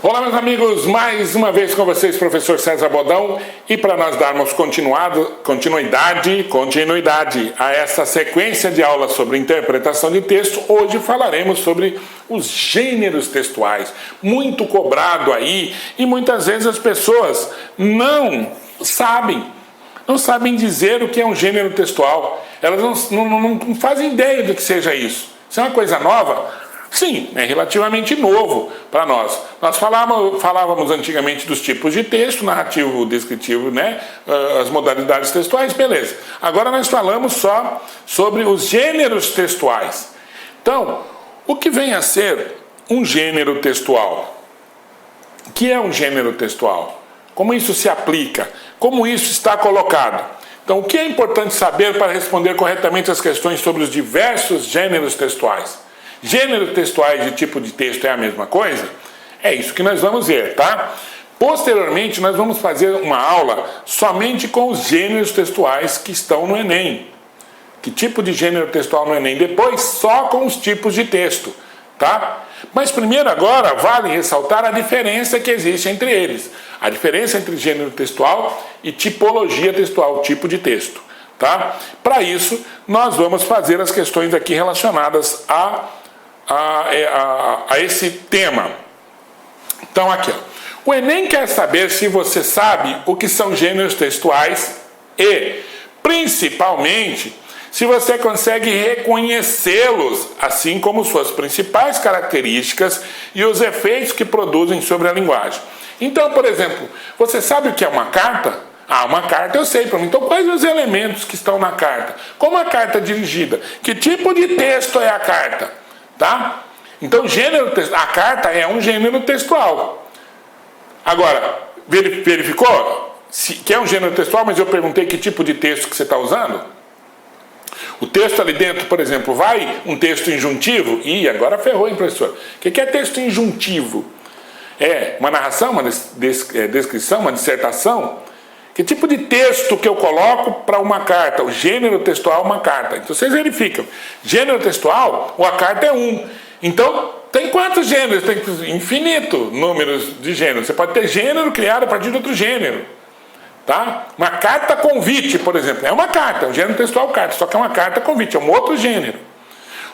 Olá, meus amigos, mais uma vez com vocês, professor César Bodão, e para nós darmos continuidade a essa sequência de aulas sobre interpretação de texto, hoje falaremos sobre os gêneros textuais, muito cobrado aí, e muitas vezes as pessoas não sabem dizer o que é um gênero textual, elas não fazem ideia do que seja isso. Isso é uma coisa nova? Sim, é relativamente novo para nós. Nós falávamos antigamente dos tipos de texto, narrativo, descritivo, né? As modalidades textuais, beleza. Agora nós falamos só sobre os gêneros textuais. Então, o que vem a ser um gênero textual? O que é um gênero textual? Como isso se aplica? Como isso está colocado? Então, o que é importante saber para responder corretamente as questões sobre os diversos gêneros textuais? Gêneros textuais de tipo de texto é a mesma coisa? É isso que nós vamos ver, tá? Posteriormente, nós vamos fazer uma aula somente com os gêneros textuais que estão no Enem. Que tipo de gênero textual no Enem? Depois, só com os tipos de texto, tá? Mas primeiro agora, vale ressaltar a diferença que existe entre eles. A diferença entre gênero textual e tipologia textual, tipo de texto, tá? Para isso, nós vamos fazer as questões aqui relacionadas a esse tema. Então aqui, ó. O Enem quer saber se você sabe o que são gêneros textuais e, principalmente, se você consegue reconhecê-los, assim como suas principais características e os efeitos que produzem sobre a linguagem. Então, por exemplo, você sabe o que é uma carta? Ah, uma carta eu sei, para mim. Então, quais os elementos que estão na carta? Como a carta é dirigida? Que tipo de texto é a carta? Tá? Então, a carta é um gênero textual. Agora, verificou que é um gênero textual, mas eu perguntei que tipo de texto que você está usando? O texto ali dentro, por exemplo, vai um texto injuntivo? Ih, agora ferrou, hein, professor? O que é texto injuntivo? É uma narração, uma descrição, uma dissertação? Que tipo de texto que eu coloco para uma carta? O gênero textual é uma carta. Então vocês verificam. Gênero textual, a carta é um. Então, tem quantos gêneros? Tem infinito números de gêneros. Você pode ter gênero criado a partir de outro gênero. Tá? Uma carta convite, por exemplo, é uma carta, é um gênero textual carta, só que é uma carta convite, é um outro gênero.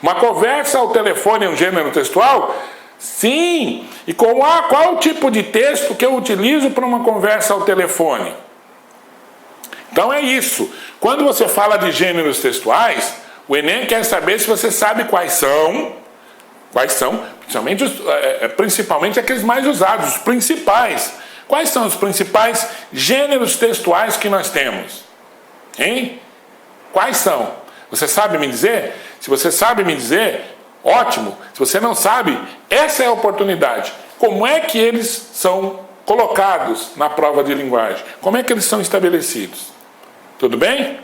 Uma conversa ao telefone é um gênero textual? Sim. E qual o tipo de texto que eu utilizo para uma conversa ao telefone? Então é isso. Quando você fala de gêneros textuais, o Enem quer saber se você sabe quais são, principalmente aqueles mais usados, os principais. Quais são os principais gêneros textuais que nós temos? Hein? Quais são? Você sabe me dizer? Se você sabe me dizer, ótimo. Se você não sabe, essa é a oportunidade. Como é que eles são colocados na prova de linguagem? Como é que eles são estabelecidos? Tudo bem?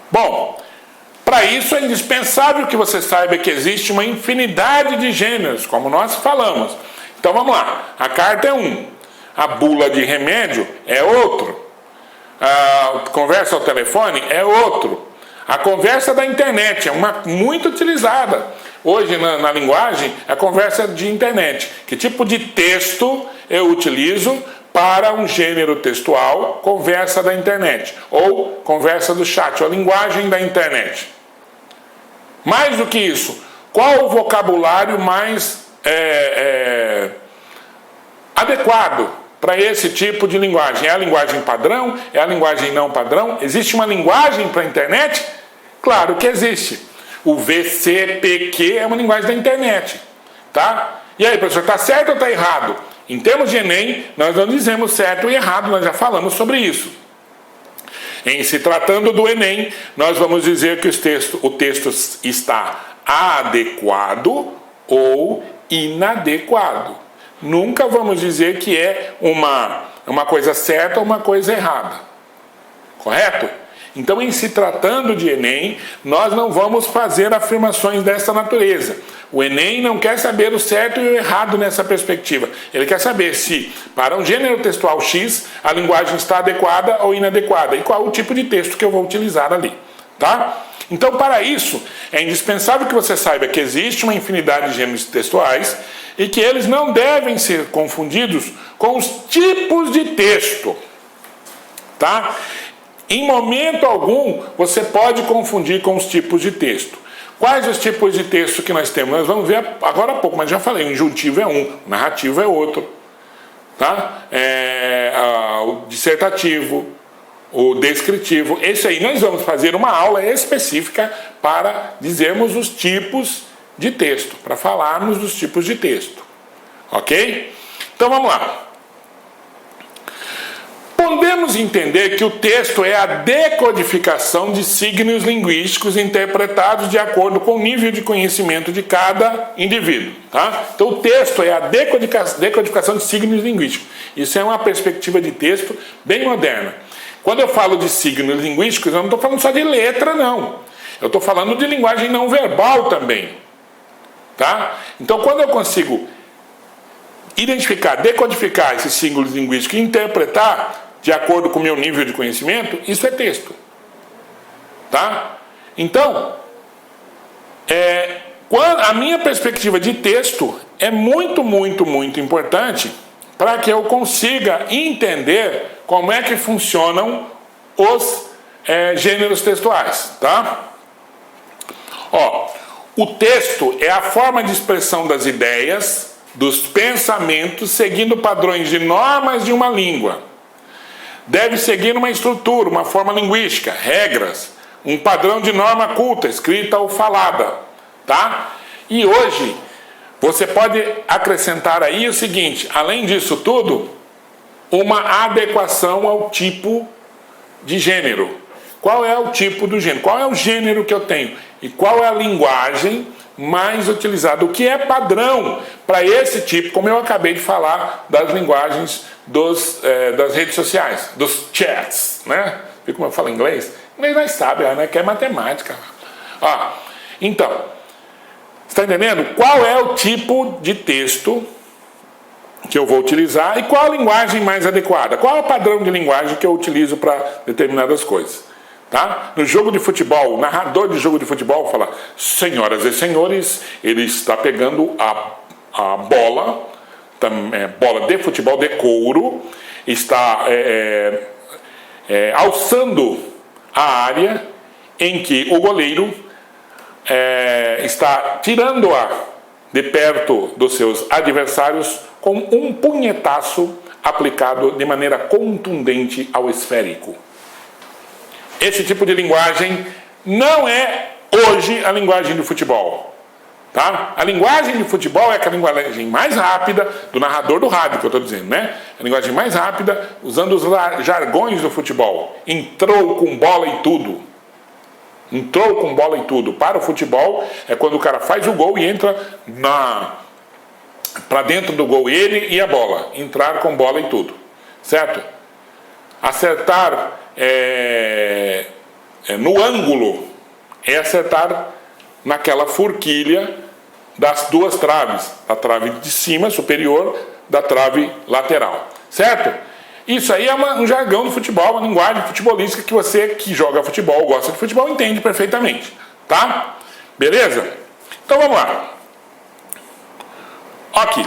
Bom, para isso é indispensável que você saiba que existe uma infinidade de gêneros, como nós falamos. Então vamos lá. A carta é um. A bula de remédio é outro. A conversa ao telefone é outro. A conversa da internet é uma muito utilizada. Hoje na linguagem, a conversa de internet. Que tipo de texto eu utilizo para um gênero textual, conversa da internet, ou conversa do chat, ou a linguagem da internet. Mais do que isso, qual o vocabulário mais adequado para esse tipo de linguagem? É a linguagem padrão? É a linguagem não padrão? Existe uma linguagem para a internet? Claro que existe. O VCPQ é uma linguagem da internet. Tá? E aí, professor, está certo ou está errado? Em termos de Enem, nós não dizemos certo e errado, nós já falamos sobre isso. Em se tratando do Enem, nós vamos dizer que o texto está adequado ou inadequado. Nunca vamos dizer que é uma coisa certa ou uma coisa errada. Correto? Então, em se tratando de Enem, nós não vamos fazer afirmações dessa natureza. O Enem não quer saber o certo e o errado nessa perspectiva. Ele quer saber se, para um gênero textual X, a linguagem está adequada ou inadequada. E qual o tipo de texto que eu vou utilizar ali. tá? Então, para isso, é indispensável que você saiba que existe uma infinidade de gêneros textuais e que eles não devem ser confundidos com os tipos de texto, tá? Em momento algum, você pode confundir com os tipos de texto. Quais os tipos de texto que nós temos? Nós vamos ver agora há pouco, mas já falei, o injuntivo é um, o narrativo é outro, tá? O dissertativo, o descritivo. Esse aí nós vamos fazer uma aula específica para dizermos os tipos de texto, para falarmos dos tipos de texto, ok? Então vamos lá. Podemos entender que o texto é a decodificação de signos linguísticos interpretados de acordo com o nível de conhecimento de cada indivíduo, tá? Então o texto é a decodificação de signos linguísticos. Isso é uma perspectiva de texto bem moderna. Quando eu falo de signos linguísticos, eu não estou falando só de letra, não. Eu estou falando de linguagem não verbal também, tá? Então quando eu consigo identificar, decodificar esses signos linguísticos e interpretar de acordo com o meu nível de conhecimento, isso é texto, tá? Então, a minha perspectiva de texto é muito, muito, muito importante para que eu consiga entender como é que funcionam os gêneros textuais, tá? Ó, o texto é a forma de expressão das ideias, dos pensamentos, seguindo padrões de normas de uma língua. Deve seguir uma estrutura, uma forma linguística, regras, um padrão de norma culta, escrita ou falada, tá? E hoje, você pode acrescentar aí o seguinte, além disso tudo, uma adequação ao tipo de gênero. Qual é o tipo do gênero? Qual é o gênero que eu tenho? E qual é a linguagem mais utilizada? O que é padrão para esse tipo, como eu acabei de falar, das linguagens das redes sociais, dos chats, né? Viu como eu falo inglês? Inglês nós sabe, né? Que é matemática. Então, está entendendo? Qual é o tipo de texto que eu vou utilizar e qual a linguagem mais adequada? Qual é o padrão de linguagem que eu utilizo para determinadas coisas? Tá? No jogo de futebol, o narrador de jogo de futebol fala: senhoras e senhores, ele está pegando a bola, bola de futebol de couro, está alçando a área em que o goleiro está tirando-a de perto dos seus adversários com um punhetaço aplicado de maneira contundente ao esférico. Esse tipo de linguagem não é hoje a linguagem do futebol, tá? A linguagem de futebol é aquela linguagem mais rápida do narrador do rádio, que eu estou dizendo, né? A linguagem mais rápida, usando os jargões do futebol. Entrou com bola e tudo. Entrou com bola e tudo. Para o futebol é quando o cara faz o gol e entra para dentro do gol, ele e a bola. Entrar com bola e tudo, certo? Acertar no ângulo é acertar naquela forquilha das duas traves, a trave de cima, superior, da trave lateral, certo? Isso aí é um jargão do futebol, uma linguagem futebolística que você que joga futebol, gosta de futebol, entende perfeitamente, tá? Beleza? Então vamos lá. Aqui.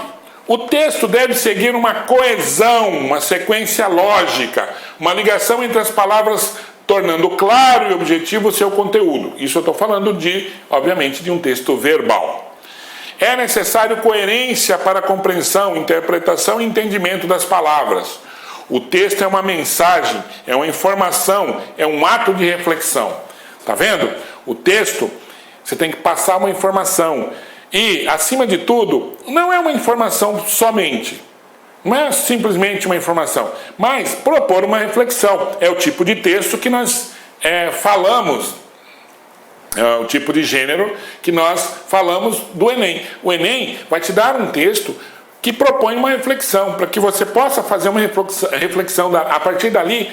O texto deve seguir uma coesão, uma sequência lógica, uma ligação entre as palavras, tornando claro e objetivo o seu conteúdo. Isso eu estou falando obviamente, de um texto verbal. É necessário coerência para a compreensão, interpretação e entendimento das palavras. O texto é uma mensagem, é uma informação, é um ato de reflexão. Tá vendo? O texto, você tem que passar uma informação. E, acima de tudo, não é uma informação somente. Não é simplesmente uma informação. Mas propor uma reflexão. É o tipo de texto que nós falamos. É o tipo de gênero que nós falamos do Enem. O Enem vai te dar um texto que propõe uma reflexão, para que você possa fazer uma reflexão, a partir dali,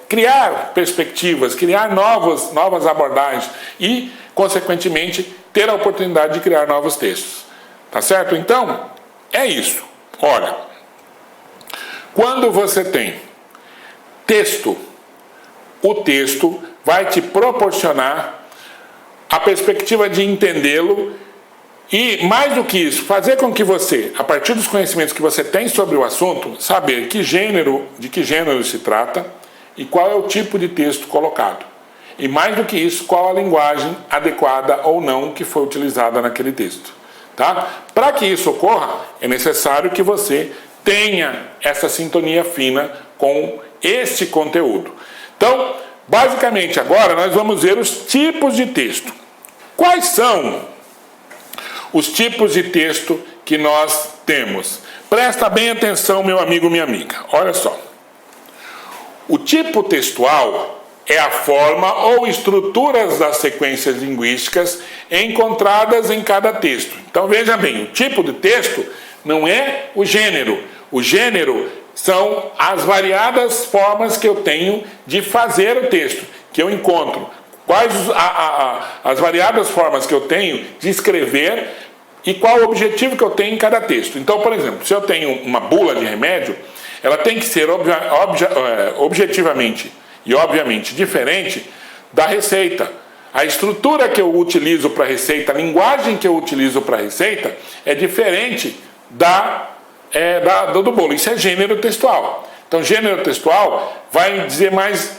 criar perspectivas, criar novas abordagens e, consequentemente, ter a oportunidade de criar novos textos. Tá certo? Então, é isso. Olha, quando você tem texto, o texto vai te proporcionar a perspectiva de entendê-lo e, mais do que isso, fazer com que você, a partir dos conhecimentos que você tem sobre o assunto, saber de que gênero se trata e qual é o tipo de texto colocado. E mais do que isso, qual a linguagem adequada ou não que foi utilizada naquele texto. Tá? Para que isso ocorra, é necessário que você tenha essa sintonia fina com este conteúdo. Então, basicamente agora nós vamos ver os tipos de texto. Quais são os tipos de texto que nós temos? Presta bem atenção, meu amigo, minha amiga. Olha só. O tipo textual é a forma ou estruturas das sequências linguísticas encontradas em cada texto. Então veja bem, o tipo de texto não é o gênero. O gênero são as variadas formas que eu tenho de fazer o texto, que eu encontro. Quais as variadas formas que eu tenho de escrever e qual o objetivo que eu tenho em cada texto. Então, por exemplo, se eu tenho uma bula de remédio, ela tem que ser objetivamente e obviamente diferente da receita. A estrutura que eu utilizo para a receita, a linguagem que eu utilizo para a receita é diferente do bolo. Isso é gênero textual. Então, gênero textual vai dizer mais,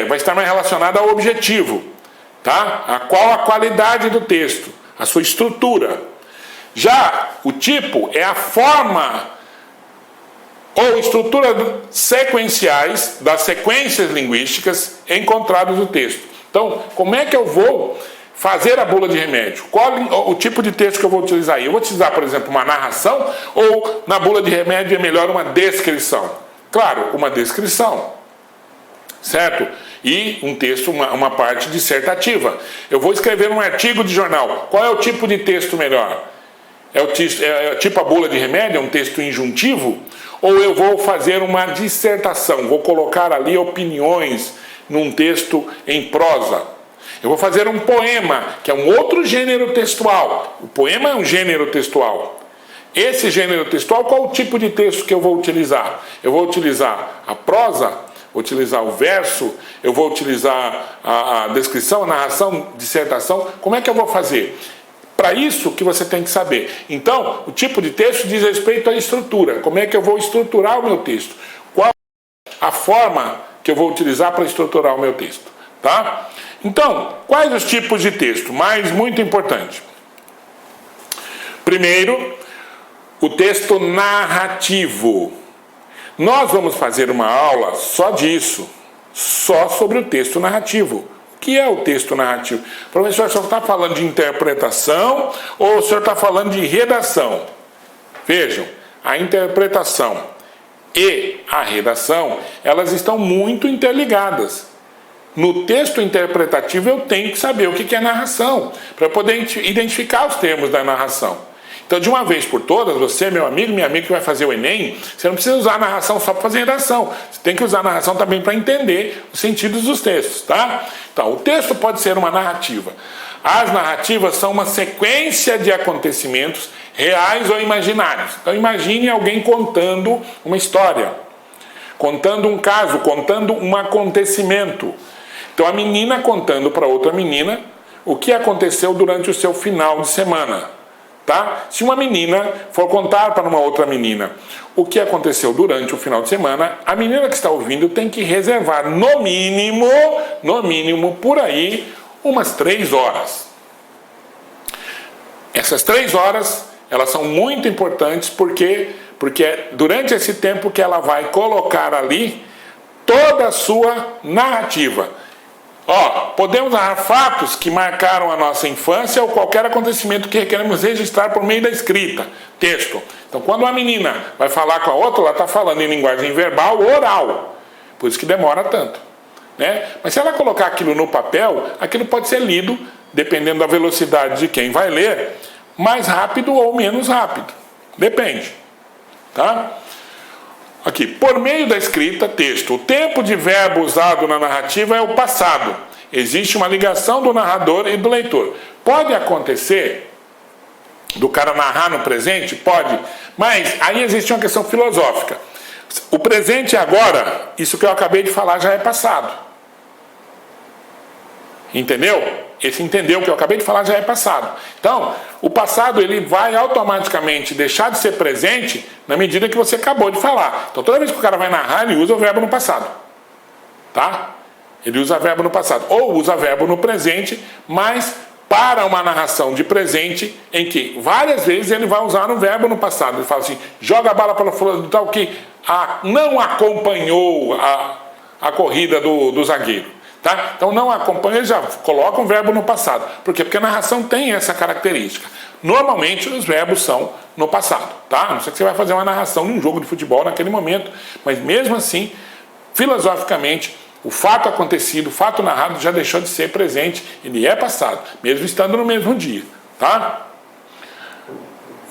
vai estar mais relacionado ao objetivo, tá? A qual a qualidade do texto, a sua estrutura. Já o tipo é a forma ou estruturas sequenciais das sequências linguísticas encontradas no texto. Então, como é que eu vou fazer a bula de remédio? Qual o tipo de texto que eu vou utilizar aí? Eu vou utilizar, por exemplo, uma narração ou na bula de remédio é melhor uma descrição? Claro, uma descrição, certo? E um texto, uma parte dissertativa. Eu vou escrever um artigo de jornal. Qual é o tipo de texto melhor? Tipo a bula de remédio, é um texto injuntivo? Ou eu vou fazer uma dissertação, vou colocar ali opiniões num texto em prosa? Eu vou fazer um poema, que é um outro gênero textual. O poema é um gênero textual. Esse gênero textual, qual o tipo de texto que eu vou utilizar? Eu vou utilizar a prosa, vou utilizar o verso, eu vou utilizar a descrição, a narração, dissertação. Como é que eu vou fazer? Para isso que você tem que saber. Então, o tipo de texto diz respeito à estrutura. Como é que eu vou estruturar o meu texto? Qual a forma que eu vou utilizar para estruturar o meu texto? Tá? Então, quais os tipos de texto? Mas muito importante. Primeiro, o texto narrativo. Nós vamos fazer uma aula só disso, só sobre o texto narrativo. O que é o texto narrativo? Professor, o senhor está falando de interpretação ou o senhor está falando de redação? Vejam, a interpretação e a redação, elas estão muito interligadas. No texto interpretativo eu tenho que saber o que é narração, para poder identificar os termos da narração. Então, de uma vez por todas, você, meu amigo, minha amiga que vai fazer o Enem, você não precisa usar a narração só para fazer redação. Você tem que usar a narração também para entender os sentidos dos textos, tá? Então, o texto pode ser uma narrativa. As narrativas são uma sequência de acontecimentos reais ou imaginários. Então, imagine alguém contando uma história, contando um caso, contando um acontecimento. Então, a menina contando para outra menina o que aconteceu durante o seu final de semana. Tá? Se uma menina for contar para uma outra menina o que aconteceu durante o final de semana, a menina que está ouvindo tem que reservar no mínimo por aí umas 3 horas. Essas 3 horas, elas são muito importantes porque é durante esse tempo que ela vai colocar ali toda a sua narrativa. Podemos narrar fatos que marcaram a nossa infância ou qualquer acontecimento que queremos registrar por meio da escrita, texto. Então, quando uma menina vai falar com a outra, ela está falando em linguagem verbal ou oral. Por isso que demora tanto. Né? Mas se ela colocar aquilo no papel, aquilo pode ser lido, dependendo da velocidade de quem vai ler, mais rápido ou menos rápido. Depende. Tá? Aqui, por meio da escrita, texto. O tempo de verbo usado na narrativa é o passado. Existe uma ligação do narrador e do leitor. Pode acontecer do cara narrar no presente? Pode. Mas aí existe uma questão filosófica. O presente agora, isso que eu acabei de falar já é passado. Entendeu? Esse entendeu que eu acabei de falar já é passado. Então, o passado ele vai automaticamente deixar de ser presente na medida que você acabou de falar. Então, toda vez que o cara vai narrar, ele usa o verbo no passado. Tá? Ele usa verbo no passado. Ou usa verbo no presente, mas para uma narração de presente, em que várias vezes ele vai usar o verbo no passado. Ele fala assim, joga a bala para fulano tal que não acompanhou a corrida do zagueiro. Tá? Então não acompanha, ele já coloca um verbo no passado. Por quê? Porque a narração tem essa característica. Normalmente os verbos são no passado. Tá? A não ser que você vai fazer uma narração num jogo de futebol naquele momento, mas mesmo assim, filosoficamente, o fato acontecido, o fato narrado já deixou de ser presente, ele é passado, mesmo estando no mesmo dia. Tá?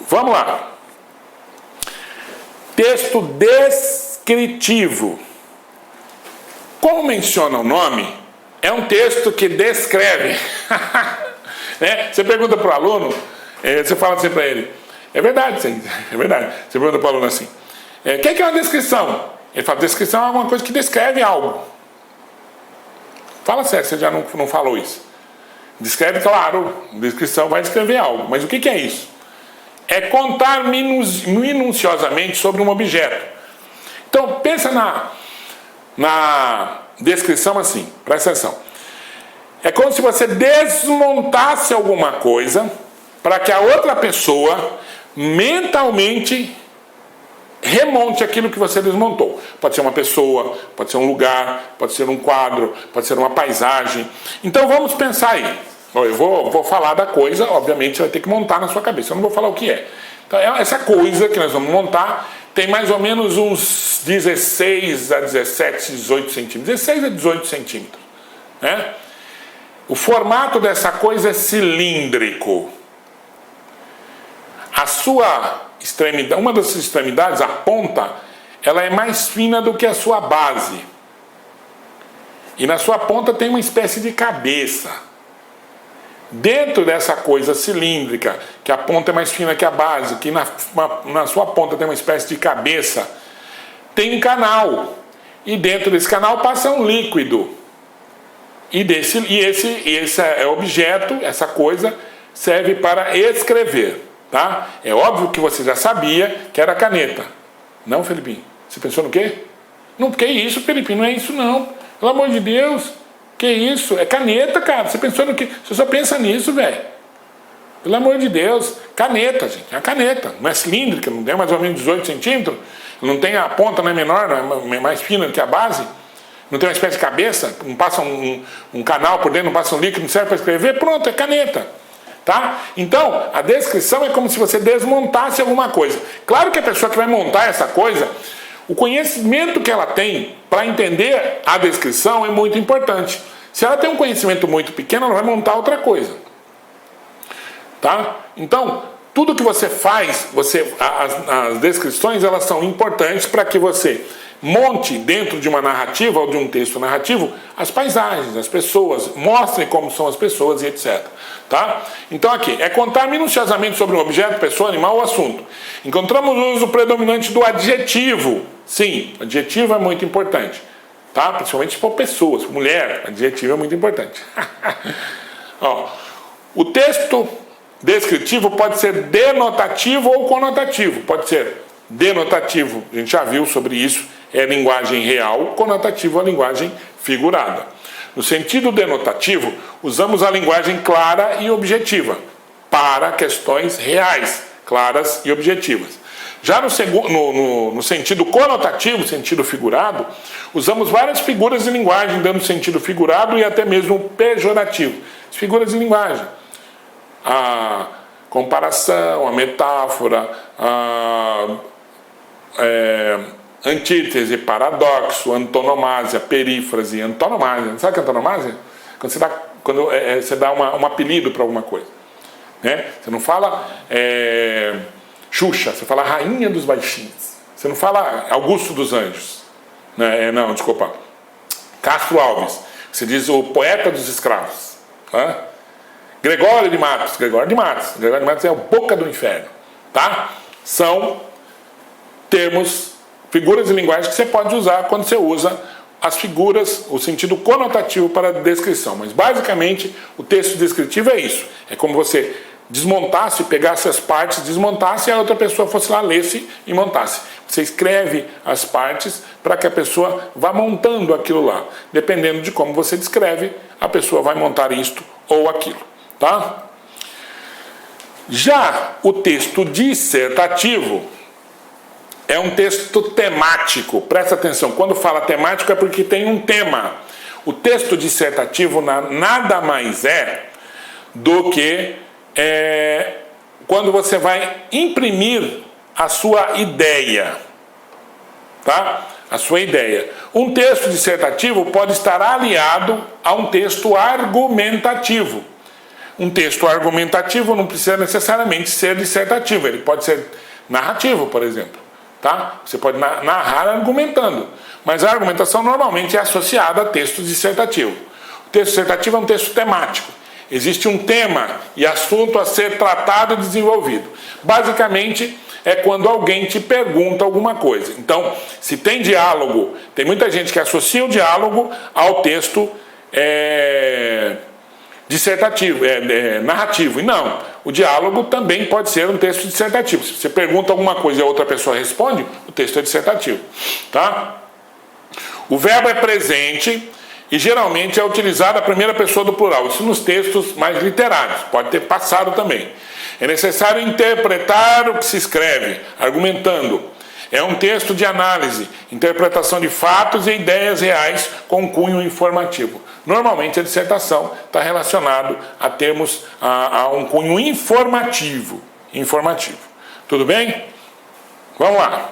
Vamos lá. Texto descritivo. Como menciona o nome, é um texto que descreve. Né? Você pergunta para o aluno, você fala assim para ele, é verdade, sim, é verdade. Você pergunta para o aluno assim, o que é uma descrição? Ele fala, descrição é alguma coisa que descreve algo. Fala sério, você já não falou isso. Descreve, claro, descrição vai descrever algo, mas o que é isso? É contar minuciosamente sobre um objeto. Então, pensa na descrição assim, presta atenção. É como se você desmontasse alguma coisa para que a outra pessoa mentalmente remonte aquilo que você desmontou. Pode ser uma pessoa, pode ser um lugar, pode ser um quadro, pode ser uma paisagem. Então vamos pensar aí. Eu vou falar da coisa, obviamente você vai ter que montar na sua cabeça. Eu não vou falar o que é. Então essa coisa que nós vamos montar tem mais ou menos uns 16 a 17, 18 centímetros. 16 a 18 centímetros. Né? O formato dessa coisa é cilíndrico. A sua extremidade, uma das extremidades, a ponta, ela é mais fina do que a sua base. E na sua ponta tem uma espécie de cabeça. Dentro dessa coisa cilíndrica, que a ponta é mais fina que a base, que na sua ponta tem uma espécie de cabeça, tem um canal. E dentro desse canal passa um líquido. E esse objeto, essa coisa, serve para escrever. Tá? É óbvio que você já sabia que era caneta. Não, Felipinho? Você pensou no quê? Não, que isso, Felipinho? Não é isso, não. Pelo amor de Deus. Que isso? É caneta, cara. Você pensou no quê? Você só pensa nisso, velho. Pelo amor de Deus. Caneta, gente. É a caneta. Não é cilíndrica, não tem mais ou menos 18 centímetros. Não tem a ponta, não é menor, não é mais fina do que a base. Não tem uma espécie de cabeça. Não passa um canal por dentro, não passa um líquido, não serve para escrever. Pronto, é caneta. Tá? Então, a descrição é como se você desmontasse alguma coisa. Claro que a pessoa que vai montar essa coisa, o conhecimento que ela tem para entender a descrição é muito importante. Se ela tem um conhecimento muito pequeno, ela vai montar outra coisa. Tá? Então, tudo que você faz, as descrições, elas são importantes para que você monte dentro de uma narrativa ou de um texto narrativo as paisagens, as pessoas, mostre como são as pessoas e etc. Tá? Então aqui, é contar minuciosamente sobre um objeto, pessoa, animal ou assunto. Encontramos o uso predominante do adjetivo. Sim, adjetivo é muito importante. Tá? Principalmente se for pessoas, mulher, adjetivo é muito importante. Ó, o texto descritivo pode ser denotativo ou conotativo. Pode ser denotativo, a gente já viu sobre isso, é linguagem real, conotativo é linguagem figurada. No sentido denotativo, usamos a linguagem clara e objetiva para questões reais, claras e objetivas. Já no sentido conotativo, sentido figurado, usamos várias figuras de linguagem, dando sentido figurado e até mesmo pejorativo. As figuras de linguagem, a comparação, a metáfora, antítese, paradoxo, antonomásia, perífrase, antonomásia. Sabe o que é antonomásia? Quando você dá um apelido para alguma coisa. Né? Você não fala Xuxa, você fala Rainha dos Baixinhos. Você não fala Augusto dos Anjos. Não, desculpa. Castro Alves. Você diz o poeta dos escravos. Né? Gregório de Matos. Gregório de Matos é o boca do inferno. Tá? São termos, figuras de linguagem que você pode usar quando você usa as figuras, o sentido conotativo para a descrição. Mas basicamente o texto descritivo é isso. É como você desmontasse, pegasse as partes, desmontasse e a outra pessoa fosse lá, lesse e montasse. Você escreve as partes para que a pessoa vá montando aquilo lá. Dependendo de como você descreve, a pessoa vai montar isto ou aquilo. Tá? Já o texto dissertativo é um texto temático. Presta atenção, quando fala temático é porque tem um tema. O texto dissertativo nada mais é do que quando você vai imprimir a sua ideia, tá? A sua ideia. Um texto dissertativo pode estar aliado a um texto argumentativo. Um texto argumentativo não precisa necessariamente ser dissertativo, ele pode ser narrativo, por exemplo, tá? Você pode narrar argumentando, mas a argumentação normalmente é associada a texto dissertativo. O texto dissertativo é um texto temático. Existe um tema e assunto a ser tratado e desenvolvido. Basicamente, é quando alguém te pergunta alguma coisa. Então, se tem diálogo, tem muita gente que associa o diálogo ao texto dissertativo, narrativo. E não, o diálogo também pode ser um texto dissertativo. Se você pergunta alguma coisa e a outra pessoa responde, o texto é dissertativo. Tá? O verbo é presente e geralmente é utilizado a primeira pessoa do plural. Isso nos textos mais literários, pode ter passado também. É necessário interpretar o que se escreve, argumentando. É um texto de análise, interpretação de fatos e ideias reais com cunho informativo. Normalmente a dissertação está relacionada a termos a um cunho informativo. Tudo bem? Vamos lá.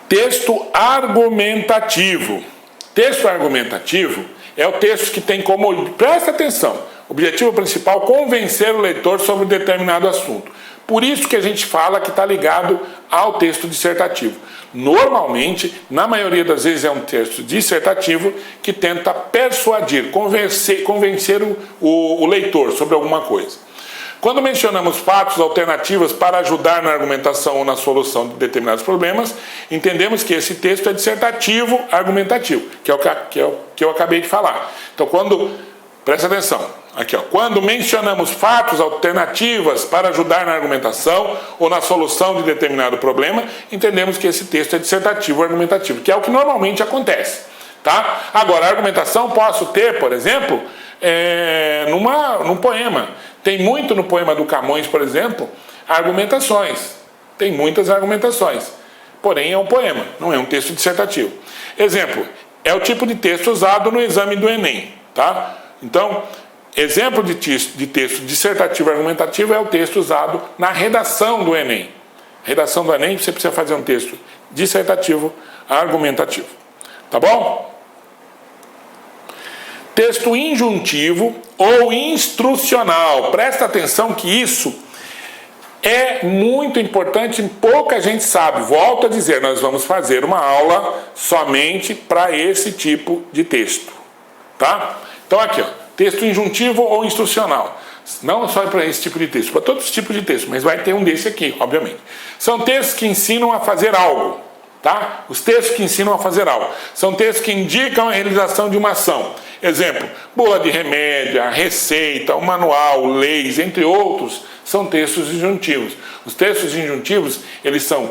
Texto argumentativo. Texto argumentativo é o texto que tem como, presta atenção, objetivo principal, convencer o leitor sobre determinado assunto. Por isso que a gente fala que está ligado ao texto dissertativo. Normalmente, na maioria das vezes, é um texto dissertativo que tenta persuadir, convencer o leitor sobre alguma coisa. Quando mencionamos fatos, alternativas para ajudar na argumentação ou na solução de determinados problemas, entendemos que esse texto é dissertativo argumentativo, que é o que eu acabei de falar. Então, presta atenção, aqui, quando mencionamos fatos, alternativas para ajudar na argumentação ou na solução de determinado problema, entendemos que esse texto é dissertativo argumentativo, que é o que normalmente acontece. Tá? Agora, a argumentação posso ter, por exemplo, num poema. Tem muito no poema do Camões, por exemplo, argumentações. Tem muitas argumentações. Porém, é um poema, não é um texto dissertativo. Exemplo, é o tipo de texto usado no exame do Enem. Tá? Então, exemplo de texto dissertativo argumentativo é o texto usado na redação do Enem. Redação do Enem, você precisa fazer um texto dissertativo argumentativo. Tá bom? Texto injuntivo ou instrucional. Presta atenção que isso é muito importante e pouca gente sabe. Volto a dizer, nós vamos fazer uma aula somente para esse tipo de texto. Tá? Então aqui, texto injuntivo ou instrucional. Não só para esse tipo de texto, para todos os tipos de texto, mas vai ter um desse aqui, obviamente. São textos que ensinam a fazer algo. Tá? Os textos que ensinam a fazer algo. São textos que indicam a realização de uma ação. Exemplo, bula de remédio, a receita, o manual, leis, entre outros, são textos injuntivos. Os textos injuntivos, eles são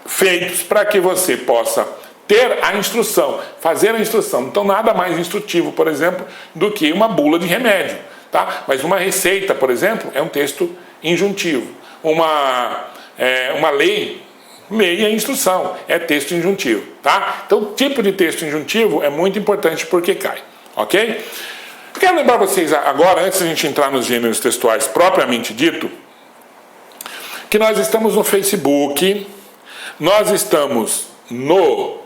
feitos para que você possa ter a instrução, fazer a instrução. Então, nada mais instrutivo, por exemplo, do que uma bula de remédio. Tá? Mas uma receita, por exemplo, é um texto injuntivo. Uma lei é instrução, é texto injuntivo, tá? Então, o tipo de texto injuntivo é muito importante porque cai, ok? Quero lembrar vocês agora, antes de a gente entrar nos gêneros textuais propriamente dito, que nós estamos no Facebook, nós estamos no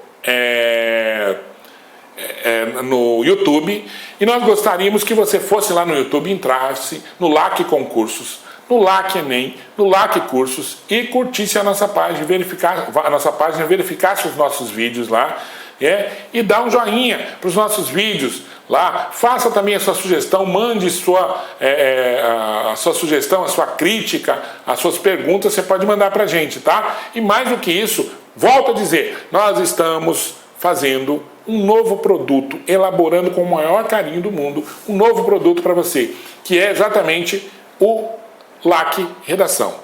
YouTube, e nós gostaríamos que você fosse lá no YouTube, entrasse no LAC Concursos, no LAC Enem, no LAC Cursos e curtisse a nossa página, verificasse os nossos vídeos lá, e dá um joinha para os nossos vídeos lá, faça também a sua sugestão, mande a sua sugestão, a sua crítica, as suas perguntas, você pode mandar para a gente, tá? E mais do que isso, volto a dizer, nós estamos fazendo um novo produto, elaborando com o maior carinho do mundo um novo produto para você, que é exatamente o LAC Redação.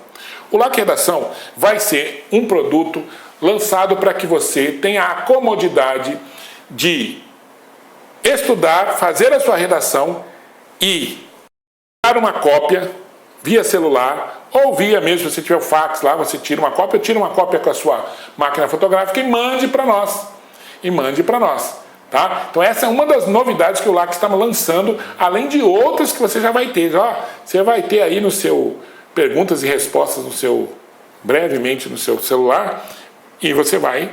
O LAC Redação vai ser um produto lançado para que você tenha a comodidade de estudar, fazer a sua redação e tirar uma cópia via celular ou via mesmo, se você tiver o fax lá, você tira uma cópia, tira uma cópia com a sua máquina fotográfica e mande para nós. Tá? Então essa é uma das novidades que o LAC está lançando, além de outras que você já vai ter. Você vai ter aí no seu perguntas e respostas brevemente no seu celular, e você vai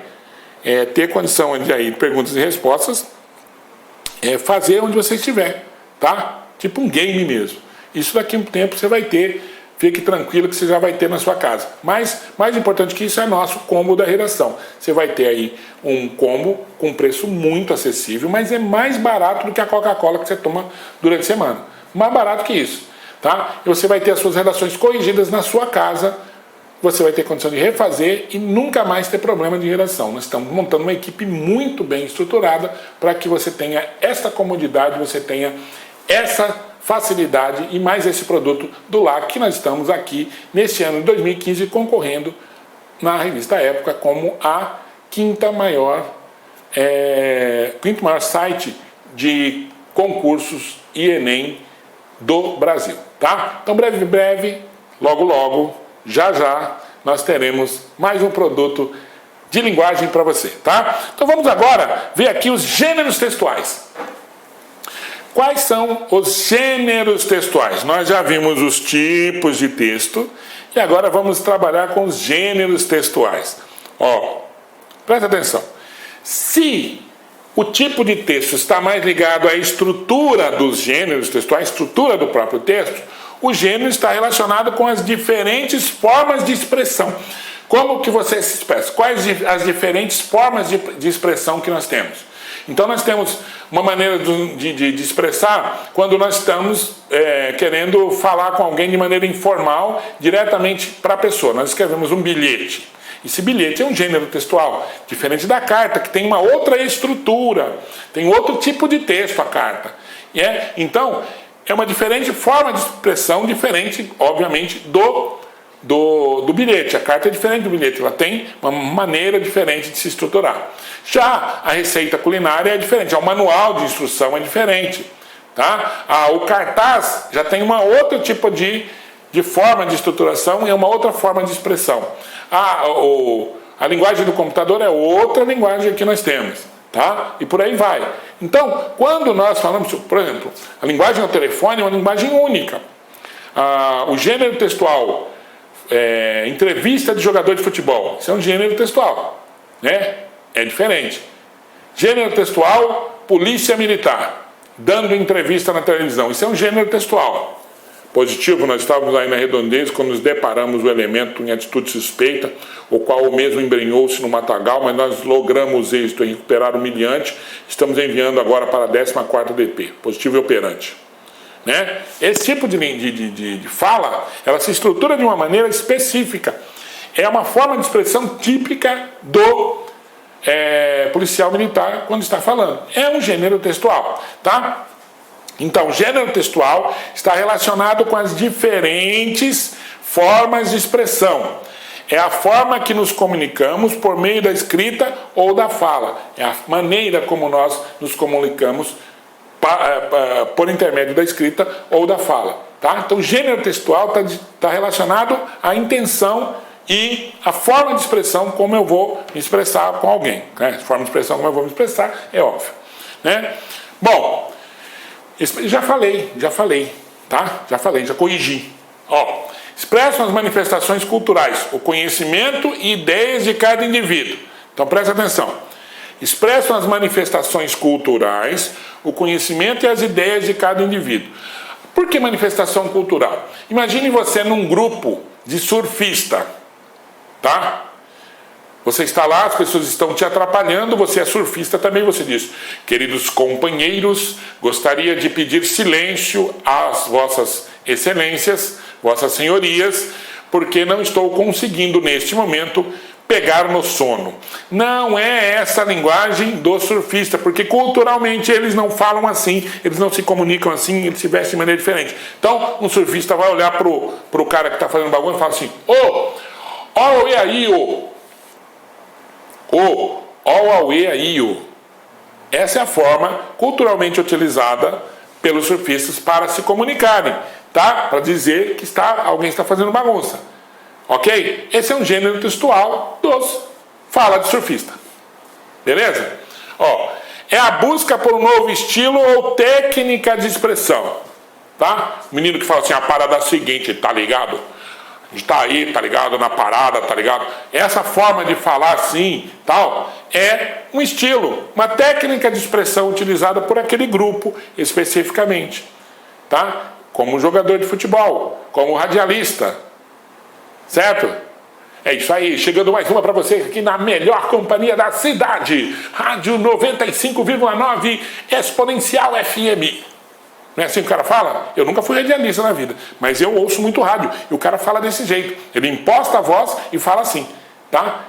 ter condição de aí perguntas e respostas fazer onde você estiver, tá? Tipo um game mesmo. Isso daqui a um tempo você vai ter, fique tranquilo que você já vai ter na sua casa. Mas mais importante que isso é nosso combo da redação. Você vai ter aí um combo com preço muito acessível, mas é mais barato do que a Coca-Cola que você toma durante a semana. Mais barato que isso, tá? E você vai ter as suas redações corrigidas na sua casa. Você vai ter condição de refazer e nunca mais ter problema de redação. Nós estamos montando uma equipe muito bem estruturada para que você tenha essa comodidade, você tenha essa facilidade e mais esse produto do LAC que nós estamos aqui neste ano de 2015 concorrendo na revista Época como a quinto maior site de concursos e Enem do Brasil, tá? Então breve, logo, já nós teremos mais um produto de linguagem para você, tá? Então vamos agora ver aqui os gêneros textuais. Quais são os gêneros textuais? Nós já vimos os tipos de texto e agora vamos trabalhar com os gêneros textuais. Presta atenção. Se o tipo de texto está mais ligado à estrutura dos gêneros textuais, à estrutura do próprio texto, o gênero está relacionado com as diferentes formas de expressão. Como que você se expressa? Quais as diferentes formas de expressão que nós temos? Então nós temos uma maneira de expressar quando nós estamos querendo falar com alguém de maneira informal, diretamente para a pessoa. Nós escrevemos um bilhete. Esse bilhete é um gênero textual, diferente da carta, que tem uma outra estrutura, tem outro tipo de texto a carta. Então, é uma diferente forma de expressão, diferente, obviamente, do bilhete. A carta é diferente do bilhete, ela tem uma maneira diferente de se estruturar. Já a receita culinária é diferente, o manual de instrução é diferente. Tá? O cartaz já tem uma outra tipo de forma de estruturação e uma outra forma de expressão. A linguagem do computador é outra linguagem que nós temos. Tá? E por aí vai. Então, quando nós falamos, por exemplo, a linguagem ao telefone é uma linguagem única. O gênero textual, entrevista de jogador de futebol, isso é um gênero textual, né? É diferente. Gênero textual, polícia militar, dando entrevista na televisão, isso é um gênero textual. Positivo, nós estávamos aí na redondeza quando nos deparamos o elemento em atitude suspeita, o qual o mesmo embrenhou-se no matagal, mas nós logramos êxito em recuperar o humilhante. Estamos enviando agora para a 14ª DP, positivo e operante. Né? Esse tipo de fala, ela se estrutura de uma maneira específica. É uma forma de expressão típica do policial militar quando está falando. É um gênero textual, tá? Então, o gênero textual está relacionado com as diferentes formas de expressão. É a forma que nos comunicamos por meio da escrita ou da fala. É a maneira como nós nos comunicamos por intermédio da escrita ou da fala. Tá? Então, o gênero textual está relacionado à intenção e à forma de expressão como eu vou me expressar com alguém. Né? A forma de expressão como eu vou me expressar é óbvio. Né? Bom, já falei, tá? Já corrigi. Expressam as manifestações culturais, o conhecimento e ideias de cada indivíduo. Então presta atenção. Expressam as manifestações culturais, o conhecimento e as ideias de cada indivíduo. Por que manifestação cultural? Imagine você num grupo de surfista, tá? Você está lá, as pessoas estão te atrapalhando, você é surfista também, você diz: queridos companheiros, gostaria de pedir silêncio às vossas excelências, vossas senhorias, porque não estou conseguindo neste momento pegar no sono. Não é essa a linguagem do surfista, porque culturalmente eles não falam assim, eles não se comunicam assim, eles se vestem de maneira diferente. Então, um surfista vai olhar pro cara que está fazendo bagunça e fala assim: ó, e aí, aí. Essa é a forma culturalmente utilizada pelos surfistas para se comunicarem, tá? Para dizer que alguém está fazendo bagunça. Ok? Esse é um gênero textual dos fala de surfista. Beleza? É a busca por um novo estilo ou técnica de expressão. Tá? O menino que fala assim: a parada é a seguinte, tá ligado? A gente tá aí, tá ligado? Na parada, tá ligado? Essa forma de falar assim, tal, é um estilo, uma técnica de expressão utilizada por aquele grupo especificamente. Tá? Como jogador de futebol, como radialista. Certo? É isso aí, chegando mais uma para vocês aqui na melhor companhia da cidade, Rádio 95,9 Exponencial FM. Não é assim que o cara fala? Eu nunca fui radialista na vida, mas eu ouço muito rádio e o cara fala desse jeito. Ele imposta a voz e fala assim, tá?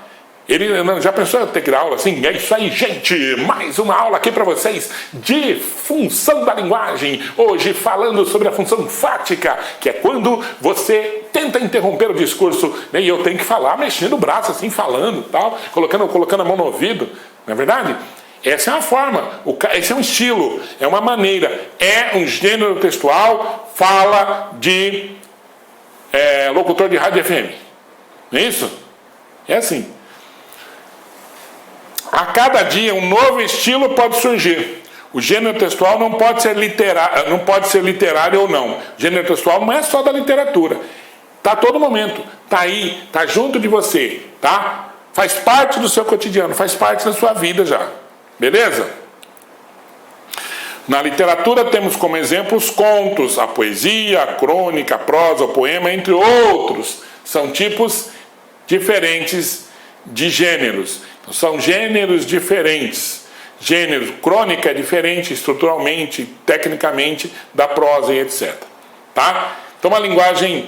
Ele já pensou em ter que dar aula assim? É isso aí, gente! Mais uma aula aqui para vocês de função da linguagem. Hoje falando sobre a função fática, que é quando você tenta interromper o discurso, né, e eu tenho que falar mexendo o braço assim, falando, tal, colocando a mão no ouvido. Não é verdade? Essa é uma forma, esse é um estilo, é uma maneira, é um gênero textual, fala de locutor de rádio FM. Não é isso? É assim. A cada dia um novo estilo pode surgir. O gênero textual não pode ser literário ou não. O gênero textual não é só da literatura. Está a todo momento. Está aí, está junto de você. Tá? Faz parte do seu cotidiano, faz parte da sua vida já. Beleza? Na literatura temos como exemplos contos, a poesia, a crônica, a prosa, o poema, entre outros. São tipos diferentes de gêneros. Então, são gêneros diferentes. Crônica é diferente estruturalmente, tecnicamente, da prosa e etc. Tá? Então, uma linguagem,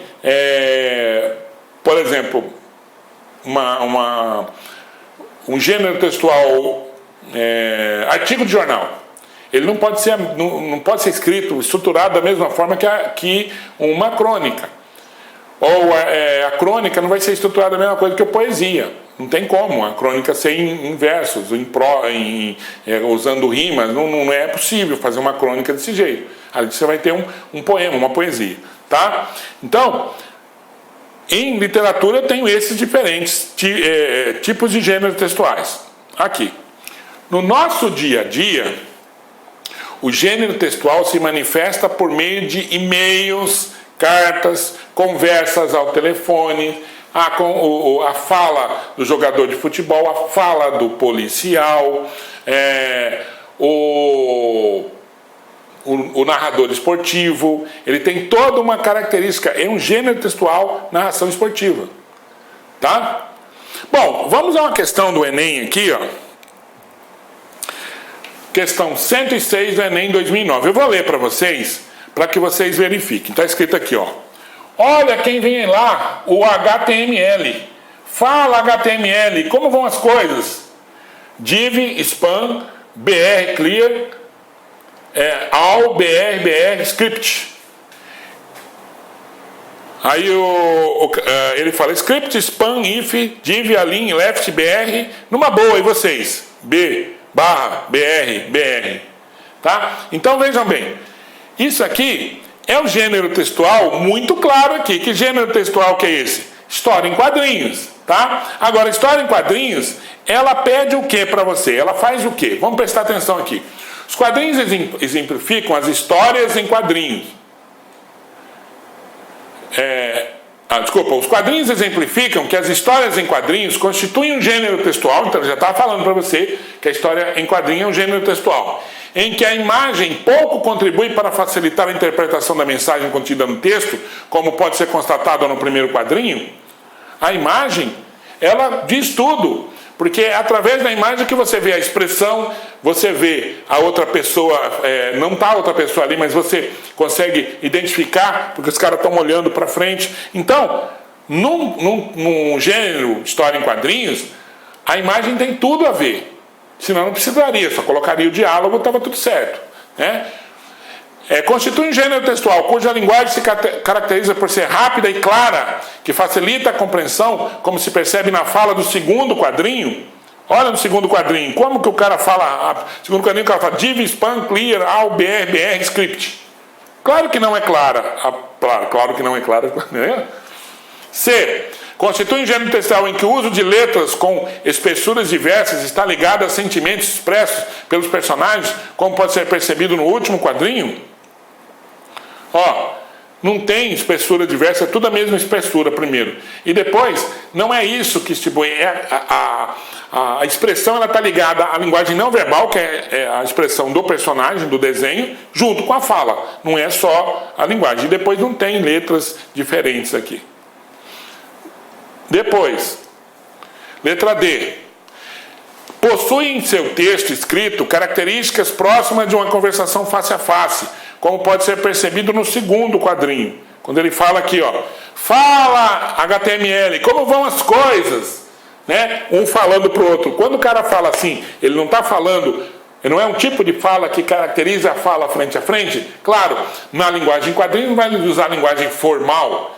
por exemplo, um gênero textual, artigo de jornal. Ele não pode ser escrito, estruturado da mesma forma que uma crônica. Ou a crônica não vai ser estruturada da mesma coisa que a poesia. Não tem como a crônica ser em versos, usando rimas. Não é possível fazer uma crônica desse jeito. Ali você vai ter um poema, uma poesia. Tá? Então, em literatura eu tenho esses diferentes tipos de gêneros textuais. Aqui. No nosso dia a dia, o gênero textual se manifesta por meio de e-mails, cartas, conversas ao telefone, a fala do jogador de futebol, a fala do policial, o narrador esportivo. Ele tem toda uma característica, é um gênero textual, narração esportiva. Tá? Bom, vamos a uma questão do Enem aqui, ó. Questão 106 do Enem 2009. Eu vou ler para vocês, para que vocês verifiquem. Está escrito aqui, ó. Olha quem vem lá, o HTML. Fala HTML, como vão as coisas? Div, span, br, clear, all, br, script. Aí ele fala script, span, if, div, align, left, br. Numa boa, e vocês? br. Tá? Então vejam bem. Isso aqui é um gênero textual muito claro aqui. Que gênero textual que é esse? História em quadrinhos, tá? Agora, história em quadrinhos, ela pede o que para você? Ela faz o que? Vamos prestar atenção aqui. Os quadrinhos exemplificam as histórias em quadrinhos. Os quadrinhos exemplificam que as histórias em quadrinhos constituem um gênero textual. Então, eu já estava falando para você que a história em quadrinho é um gênero textual, em que a imagem pouco contribui para facilitar a interpretação da mensagem contida no texto, como pode ser constatado no primeiro quadrinho. A imagem, ela diz tudo, porque é através da imagem que você vê a expressão, você vê a outra pessoa, não está a outra pessoa ali, mas você consegue identificar, porque os caras estão olhando para frente. Então, Num gênero história em quadrinhos, a imagem tem tudo a ver. Senão não precisaria, só colocaria o diálogo e estava tudo certo, né? Constitui um gênero textual cuja linguagem se caracteriza por ser rápida e clara, que facilita a compreensão, como se percebe na fala do segundo quadrinho. Olha no segundo quadrinho, como que o cara fala, segundo quadrinho o cara fala div, span, clear, all, br, script. Claro que não é clara, claro que não é clara, né? C. Constitui um gênero textual em que o uso de letras com espessuras diversas está ligado a sentimentos expressos pelos personagens, como pode ser percebido no último quadrinho. Não tem espessura diversa, é tudo a mesma espessura primeiro. E depois, não é isso que distribui, a expressão está ligada à linguagem não verbal, que é a expressão do personagem, do desenho, junto com a fala. Não é só a linguagem. E depois não tem letras diferentes aqui. Depois, letra D. Possui em seu texto escrito características próximas de uma conversação face a face, como pode ser percebido no segundo quadrinho. Quando ele fala aqui, fala HTML, como vão as coisas? Né? Um falando para o outro. Quando o cara fala assim, ele não está falando, não é um tipo de fala que caracteriza a fala frente a frente? Claro, na linguagem em quadrinho não vai usar a linguagem formal.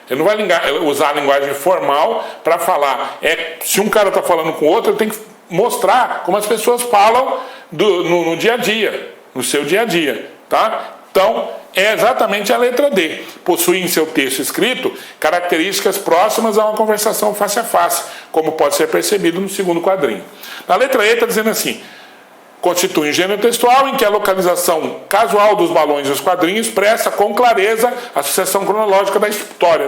Ele não vai usar a linguagem formal para falar. Se um cara está falando com o outro, ele tem que mostrar como as pessoas falam no dia a dia, no seu dia a dia. Tá? Então, é exatamente a letra D. Possui em seu texto escrito características próximas a uma conversação face a face, como pode ser percebido no segundo quadrinho. Na letra E está dizendo assim: constitui um gênero textual em que a localização casual dos balões dos quadrinhos expressa com clareza a sucessão cronológica da história.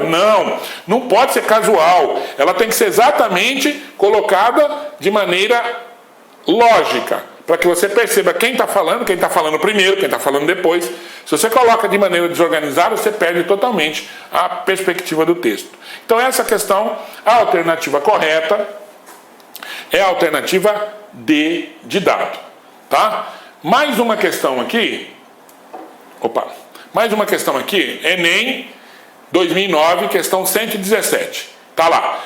Não pode ser casual. Ela tem que ser exatamente colocada de maneira lógica, para que você perceba quem está falando primeiro, quem está falando depois. Se você coloca de maneira desorganizada, você perde totalmente a perspectiva do texto. Então essa questão, a alternativa correta é a alternativa D de dado. Tá? Mais uma questão aqui. Enem 2009, questão 117. Tá lá.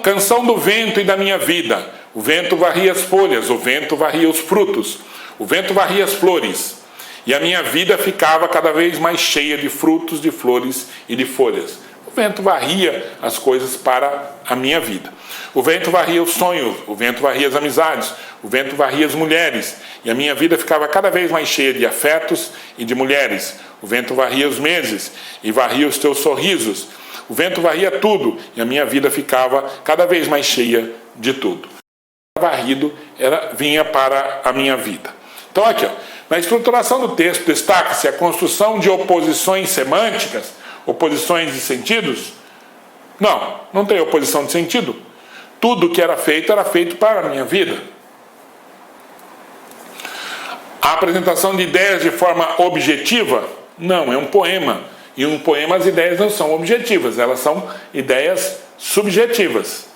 Canção do vento e da minha vida. O vento varria as folhas, o vento varria os frutos, o vento varria as flores. E a minha vida ficava cada vez mais cheia de frutos, de flores e de folhas. O vento varria as coisas para a minha vida. O vento varria os sonhos, o vento varria as amizades, o vento varria as mulheres, e a minha vida ficava cada vez mais cheia de afetos e de mulheres. O vento varria os meses e varria os teus sorrisos. O vento varria tudo, e a minha vida ficava cada vez mais cheia de tudo. Varrido vinha para a minha vida. Então aqui, na estruturação do texto, destaca-se a construção de oposições semânticas, oposições de sentidos. Não tem oposição de sentido. Tudo que era feito para a minha vida. A apresentação de ideias de forma objetiva? Não, é um poema. E um poema as ideias não são objetivas, elas são ideias subjetivas.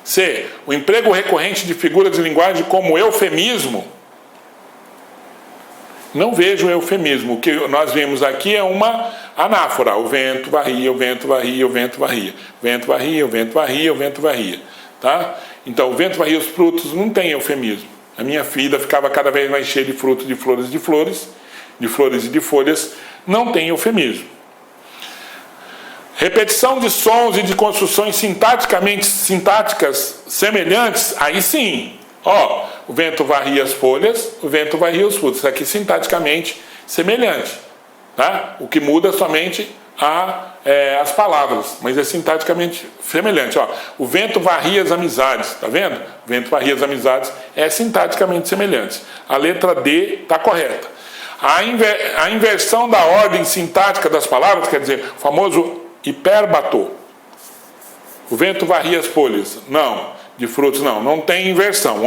C. O emprego recorrente de figuras de linguagem como eufemismo. Não vejo eufemismo. O que nós vemos aqui é uma anáfora. O vento varria, o vento varria, o vento varria. O vento varria, o vento varria, o vento varria. Tá? Então, o vento varria os frutos, não tem eufemismo. A minha vida ficava cada vez mais cheia de frutos, de flores, de flores e de folhas. Não tem eufemismo. Repetição de sons e de construções sintáticas semelhantes, aí sim. O vento varria as folhas, o vento varria os frutos. Isso aqui sintaticamente semelhante. Tá? O que muda somente as palavras, mas é sintaticamente semelhante. O vento varria as amizades, tá vendo? O vento varria as amizades é sintaticamente semelhante. A letra D está correta. A inversão da ordem sintática das palavras, quer dizer, o famoso hiperbatô. O vento varria as folhas. Não, de frutos não tem inversão.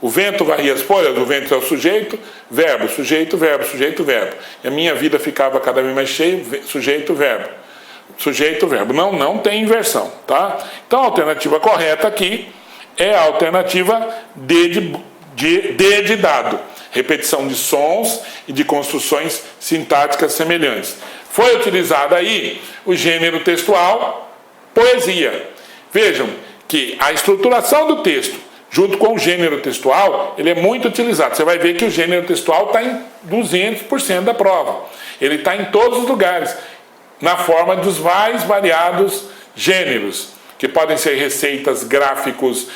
O vento varria as folhas, o vento é o sujeito, verbo, sujeito, verbo, sujeito, verbo. E a minha vida ficava cada vez mais cheia, sujeito, verbo. Sujeito, verbo. Não tem inversão, tá? Então a alternativa correta aqui é a alternativa D de dado. Repetição de sons e de construções sintáticas semelhantes. Foi utilizado aí o gênero textual, poesia. Vejam que a estruturação do texto, junto com o gênero textual, ele é muito utilizado. Você vai ver que o gênero textual está em 200% da prova. Ele está em todos os lugares, na forma dos mais variados gêneros, que podem ser receitas, gráficos,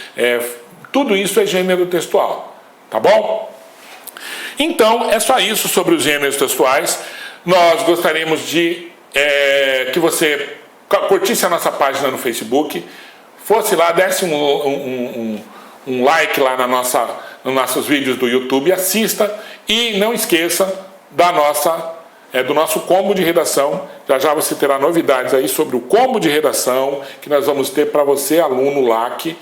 tudo isso é gênero textual. Tá bom? Então, é só isso sobre os gêneros textuais. Nós gostaríamos de que você curtisse a nossa página no Facebook, fosse lá, desse um like lá nos nossos vídeos do YouTube, assista e não esqueça do nosso combo de redação. Já você terá novidades aí sobre o combo de redação que nós vamos ter para você, aluno LAC,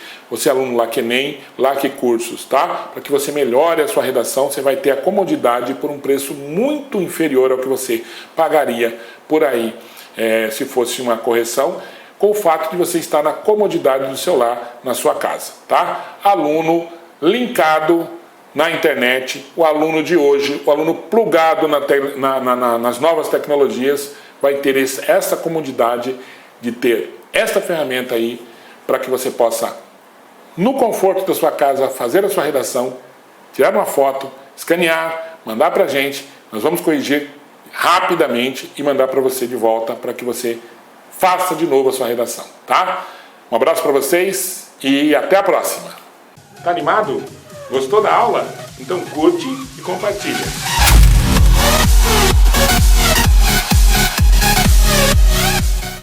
Enem, LAC Cursos, tá? Para que você melhore a sua redação, você vai ter a comodidade por um preço muito inferior ao que você pagaria por aí, se fosse uma correção, com o fato de você estar na comodidade do seu lar, na sua casa, tá? Aluno linkado na internet, o aluno de hoje, o aluno plugado nas novas tecnologias, vai ter essa comodidade de ter esta ferramenta aí, para que você possa, no conforto da sua casa, fazer a sua redação, tirar uma foto, escanear, mandar para a gente, nós vamos corrigir rapidamente e mandar para você de volta, para que você faça de novo a sua redação, tá? Um abraço para vocês e até a próxima. Tá animado? Gostou da aula? Então curte e compartilha.